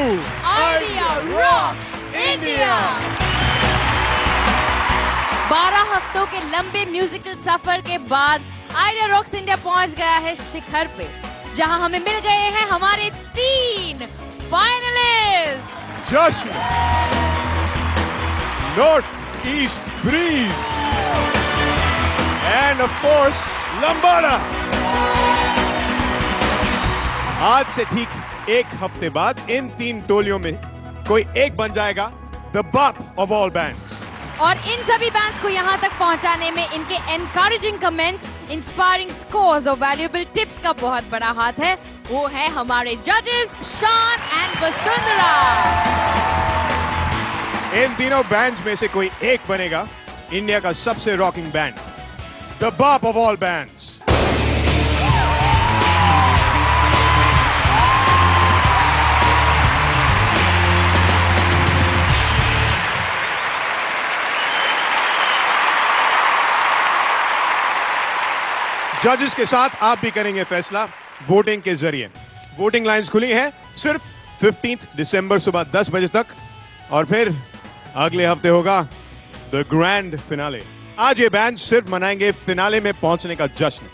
Idea Rocks India। 12 हफ्तों के लंबे म्यूजिकल सफर के बाद आइडिया रॉक्स इंडिया पहुंच गया है शिखर पे, जहां हमें मिल गए हैं हमारे 3 finalist. Jashn, North East Breeze and of course Lambada. आज से ठीक एक हफ्ते बाद इन 3 टोलियों में कोई एक बन जाएगा द बाप ऑफ ऑल बैंड्स। और इन सभी बैंड्स को यहाँ तक पहुँचाने में इनके एनकरेजिंग कमेंट्स, इंस्पायरिंग स्कोर्स और वैल्यूएबल टिप्स का बहुत बड़ा हाथ है। वो है हमारे जजेस शान एंड वसुंधरा। इन तीनों बैंड्स में से कोई एक बनेगा इंडिया का सबसे रॉकिंग बैंड, द बाप ऑफ ऑल बैंड्स। जजेस के साथ आप भी करेंगे फैसला वोटिंग के जरिए। वोटिंग लाइंस खुली हैं सिर्फ 15 दिसंबर सुबह 10 बजे तक, और फिर अगले हफ्ते होगा द ग्रैंड फिनाले। आज ये बैंड सिर्फ मनाएंगे फिनाले में पहुंचने का जश्न,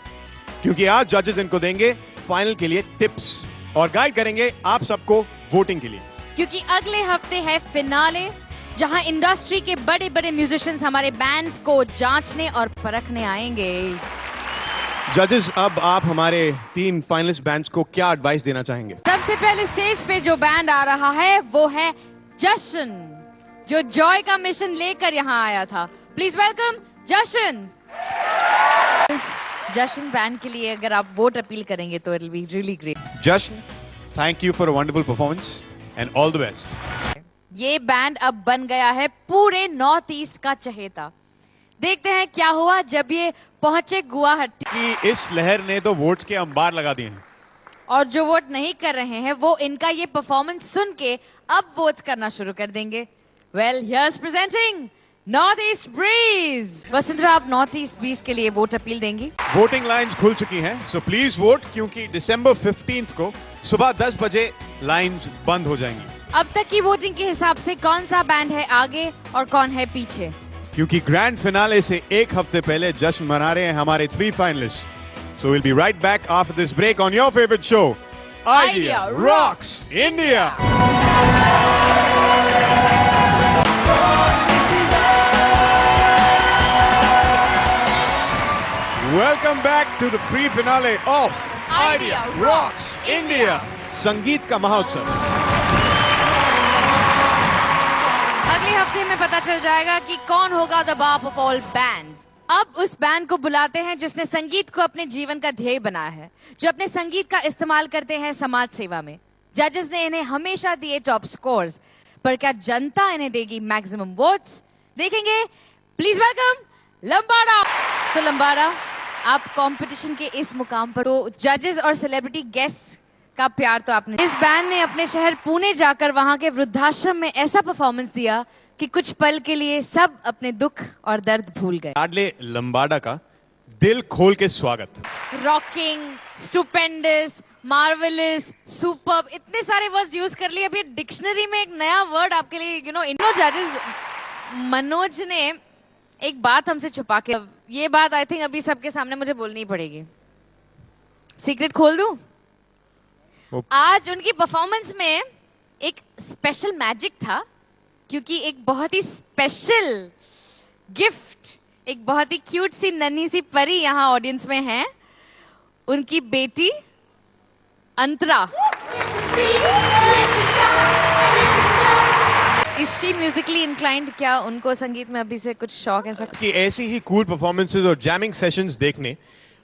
क्योंकि आज जजेस इनको देंगे फाइनल के लिए टिप्स और गाइड करेंगे आप सबको वोटिंग के लिए, क्योंकि अगले हफ्ते है फिनाले, जहां इंडस्ट्री के बड़े बड़े म्यूजिशियंस हमारे बैंड्स को जांचने और परखने आएंगे। जजेस, अब आप हमारे 3 फाइनलिस्ट बैंड्स को क्या एडवाइस देना चाहेंगे? सबसे पहले स्टेज पे जो बैंड आ रहा है वो है जश्न, जो जॉय का मिशन लेकर यहाँ आया था। प्लीज वेलकम जश्न। जश्न बैंड के लिए अगर आप वोट अपील करेंगे तो it will be really great. Jashn, thank you for a wonderful performance and all the best. ये बैंड अब बन गया है पूरे नॉर्थ ईस्ट का चहेता। देखते हैं क्या हुआ जब ये पहुंचे गुवाहाटी। कि इस लहर ने तो वोट्स के अंबार लगा दिए हैं, और जो वोट नहीं कर रहे हैं वो इनका ये परफॉर्मेंस सुन के अब वोट्स करना शुरू कर देंगे। Well, here's presenting North East Breeze. Vasundhara, आप नॉर्थ ईस्ट ब्रीज के लिए वोट अपील देंगी? वोटिंग लाइंस खुल चुकी हैं, सो प्लीज वोट, क्योंकि दिसंबर 15 को सुबह 10 बजे लाइंस बंद हो जाएंगी। अब तक की वोटिंग के हिसाब से कौन सा बैंड है आगे और कौन है पीछे? क्योंकि ग्रैंड फिनाले से एक हफ्ते पहले जश्न मना रहे हैं हमारे 3 finalist. So will be right back after this break on your favourite show Idea Rocks India. Welcome back to the pre finale of Idea Rocks India, संगीत का महोत्सव। अगले हफ्ते में पता चल जाएगा कि कौन होगा द बाप ऑफ ऑल बैंड्स। अब उस बैंड को बुलाते हैं जिसने संगीत को अपने जीवन का ध्येय बनाया है, जो अपने संगीत का इस्तेमाल करते हैं समाज सेवा में। जजेस ने इन्हें हमेशा दिए टॉप स्कोर्स, पर क्या जनता इन्हें देगी मैक्सिमम वोट्स? देखेंगे। Please welcome Lambada. So Lambada, आप कंपटीशन के इस मुकाम पर, तो जजेस और सेलिब्रिटी गेस्ट का प्यार तो आपने। इस बैंड ने अपने शहर पुणे जाकर वहां के वृद्धाश्रम में ऐसा परफॉर्मेंस दिया कि कुछ पल के लिए सब अपने दुख और दर्द भूल गए। लाडले लंबाड़ा का दिल खोल के स्वागत। रॉकिंग, स्टुपेंडस, मार्वेलस, सुपर्ब, इतने सारे वर्ड्स यूज कर लिए। अभी डिक्शनरी में एक नया वर्ड आपके लिए, इनो जजेस। मनोज ने एक बात हमसे छुपा के, ये बात आई थिंक अभी सबके सामने मुझे बोलनी पड़ेगी। सीक्रेट खोल दूं? आज उनकी परफॉर्मेंस में एक स्पेशल मैजिक था, क्योंकि एक बहुत ही स्पेशल गिफ्ट, एक बहुत ही क्यूट सी नन्ही सी परी यहाँ ऑडियंस में है, उनकी बेटी Antara. Is she musically inclined? क्या उनको संगीत में अभी से कुछ शौक ऐसा? कि ऐसी ही कूल परफॉर्मेंसेस और जैमिंग सेशंस देखने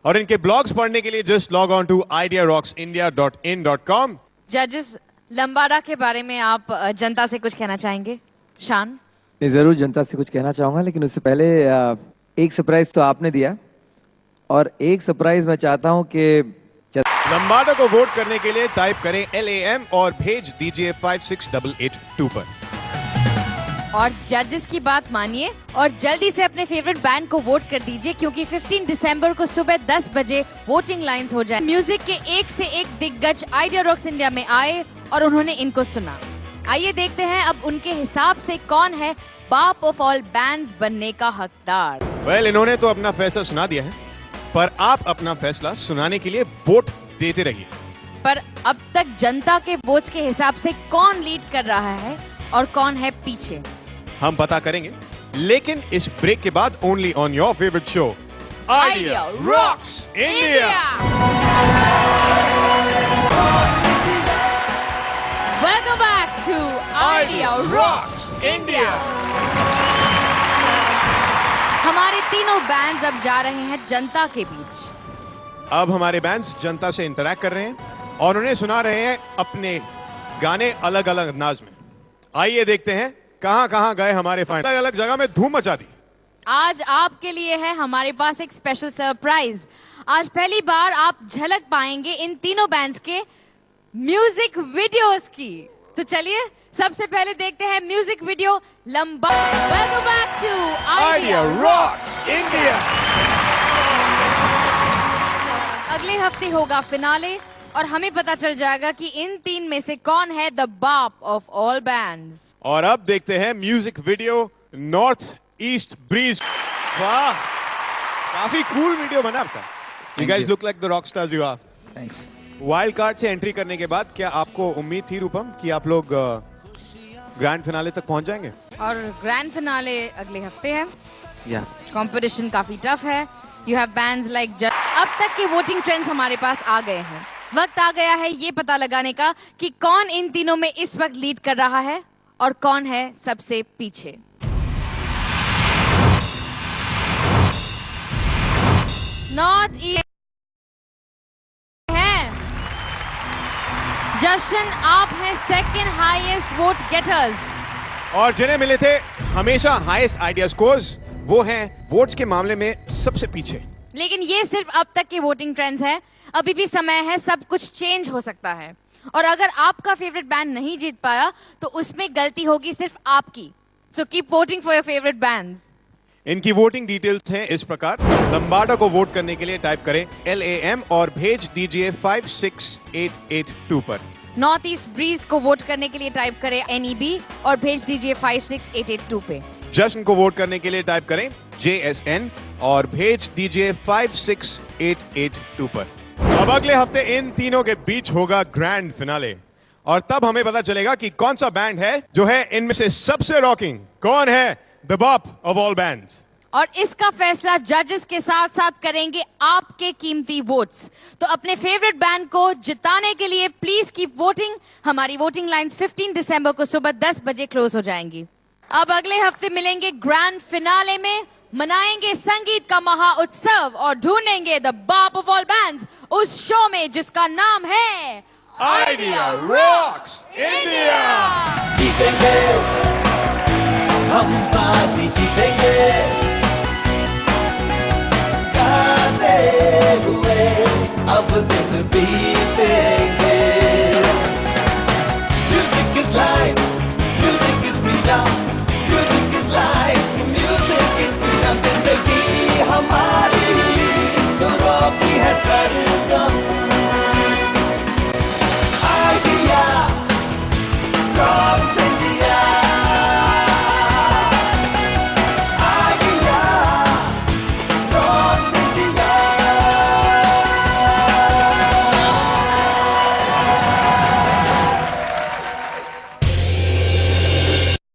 और इनके ब्लॉग्स पढ़ने के लिए just log on to idearockindia.in.com। जजेस, लंबाड़ा के बारे में आप जनता से कुछ कहना चाहेंगे? शान? मैं जरूर जनता से कुछ कहना चाहूंगा, लेकिन उससे पहले एक सरप्राइज तो आपने दिया, और एक सरप्राइज मैं चाहता हूं कि लंबाड़ा को वोट करने के लिए टाइप करें LAM और भेज दीजिए 56882 पर। और जजेस की बात मानिए और जल्दी से अपने फेवरेट बैंड को वोट कर दीजिए, क्योंकि 15 दिसंबर को सुबह 10 बजे वोटिंग लाइंस हो जाए। म्यूजिक के एक से एक दिग्गज आइडिया रॉक्स इंडिया में आए और उन्होंने इनको सुना। आइए देखते हैं अब उनके हिसाब से कौन है बाप ऑफ ऑल बैंड्स बनने का हकदार। वेल, इन्होंने तो अपना फैसला सुना दिया है, पर आप अपना फैसला सुनाने के लिए वोट देते रहिए। पर अब तक जनता के वोट्स के हिसाब से कौन लीड कर रहा है और कौन है पीछे, हम पता करेंगे, लेकिन इस ब्रेक के बाद only on your favourite show Idea Rocks India. Welcome back to Idea Rocks India. हमारे तीनों बैंड्स अब जा रहे हैं जनता के बीच। अब हमारे बैंड्स जनता से इंटरैक्ट कर रहे हैं और उन्हें सुना रहे हैं अपने गाने अलग अलग अंदाज में। आइए देखते हैं कहां कहां गए हमारे फैन। अलग अलग जगह में धूम मचा दी। आज आपके लिए है हमारे पास एक स्पेशल सरप्राइज। आज पहली बार आप झलक पाएंगे इन तीनों बैंड्स के म्यूजिक वीडियोस की। तो चलिए सबसे पहले देखते हैं म्यूजिक वीडियो लंबा। Welcome back to Idea Rocks India. अगले हफ्ते होगा फिनाले और हमें पता चल जाएगा कि इन तीन में से कौन है द बाप ऑफ ऑल बैंड्स। और अब देखते हैं music video North East Breeze. वाह, काफी कूल वीडियो बना आपका। You guys look like the rock stars you are. Thanks. Wild card से एंट्री करने के बाद क्या आपको उम्मीद थी रूपम कि आप लोग ग्रैंड फिनाले तक पहुंच जाएंगे? और ग्रैंड फिनाले अगले हफ्ते है। Yeah. कंपटीशन काफी टफ है। यू हैव बैंड्स लाइक अब तक के वोटिंग ट्रेंड्स हमारे पास आ गए हैं। वक्त आ गया है ये पता लगाने का कि कौन इन तीनों में इस वक्त लीड कर रहा है और कौन है सबसे पीछे। नॉर्थ ईस्ट है जशन, आप हैं सेकंड हाईएस्ट वोट गेटर्स। और जिन्हें मिले थे हमेशा हाईएस्ट आइडिया स्कोर्स, वो हैं वोट्स के मामले में सबसे पीछे। लेकिन ये सिर्फ अब तक के वोटिंग ट्रेंड्स है, अभी भी समय है, सब कुछ चेंज हो सकता है। और अगर आपका फेवरेट बैंड नहीं जीत पाया तो उसमें गलती होगी सिर्फ आपकी। So keep voting for your favourite bands. इनकी वोटिंग डिटेल्स हैं इस प्रकार। लंबाडा को वोट करने के लिए टाइप करें LAM और भेज दीजिए 56882 पर। नॉर्थ ईस्ट ब्रीज को वोट करने के लिए टाइप करें NEB और भेज दीजिए 56882 पे। जश्न को वोट करने के लिए टाइप करें JSN और भेज दीजिए 56882 पर। अब अगले हफ्ते इन तीनों के बीच होगा ग्रैंड फिनाले और तब हमें पता चलेगा कि कौन सा बैंड है जो है इनमें से सबसे रॉकिंग, कौन है द बाप ऑफ ऑल बैंड्स। और इसका फैसला जजेस के साथ साथ करेंगे आपके कीमती वोट्स। तो अपने फेवरेट बैंड को जिताने के लिए प्लीज कीप वोटिंग। हमारी वोटिंग लाइंस 15 दिसंबर को सुबह 10 बजे क्लोज हो जाएंगी। अब अगले हफ्ते मिलेंगे ग्रैंड फिनाले में, मनाएंगे संगीत का महा उत्सव और ढूंढेंगे द बाप ऑफ ऑल बैंड्स उस शो में जिसका नाम है आइडिया रॉक्स इंडिया। जीतेंगे हम, बाजी जीतेंगे।